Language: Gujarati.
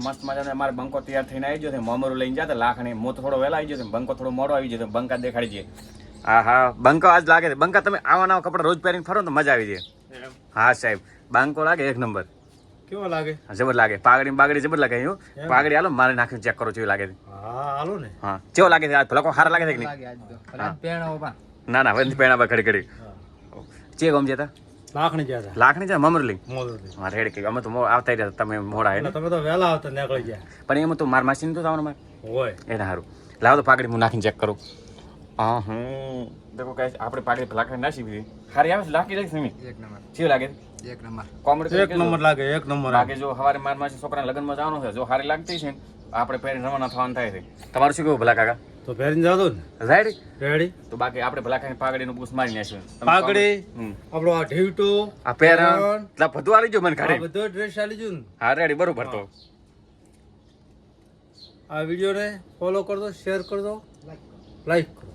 મસ્ત મજાનો અમારે બંકો તૈયાર થઈને આવી ગયો છે. મોમરું લઈને જતા લાખણી હું તો થોડો વહેલા આવી ગયો બંકો થોડો મોડો આવી ગયો બંકા દેખાડી છે. હા હા બંકો આજ લાગે છે. બંકા તમે આવા નવા કપડા રોજ પહેરીને ફરો તો મજા આવી જાય. હા સાહેબ બંકો લાગે એક નંબર. કેવો લાગે? જબર લાગે. પાઘડી બાગડી જબર લાગે. પાઘડી હાલો મારે નાખીને ચેક કરો કેવી લાગે છે. હા હાલો ને. હા કેવો લાગે છે? આજ ભલા સારા લાગે છે કે નહીં? ના ના વંદ પેણા ખડી ખડી ચે ગમ જતા લાખણી ગયા લાખણી છે મમરલી મોદરથી. હા રેડી કે અમે તો આવતા રહ્યા તમે મોડા હે ને તમે તો વહેલા આવતા નીકળી ગયા પણ એમાં તો માર માસી તો જવાનું મારે હોય એને સારું લાવો તો પાઘડી હું નાખીને ચેક કરું. હા દેખો કઈ આપણે પાઘડી લાખણી નાસી દીધી સારી આવે છે લાખી જાય છે એક નંબર કેવું લાગે એક નંબર કોમેડી એક નંબર લાગે એક નંબર લાગે. જો સવારે માર માસી છોકરાના લગ્નમાં જવાનું છે જો સારી લાગતી છે આપણે પહેરીને રવાના થવાનું થાય છે. તમારું શું કેવું ભલા કાકા? તો પહેરીને જાવ ને રાઈડ રેડી. તો બાકી આપણે ભલા ખાઈને પાઘડીનું બૂસ મારી નાખ્યું. પાઘડી આપણો આ ઢીવટો આ પહેરણ એટલે બધું આવી ગયું મને આ કાઢી. બધો ડ્રેસ આલી જો ને. હા રેડી બરોબર. તો આ વિડીયોને ફોલો કરજો, શેર કરજો, લાઈક કરો.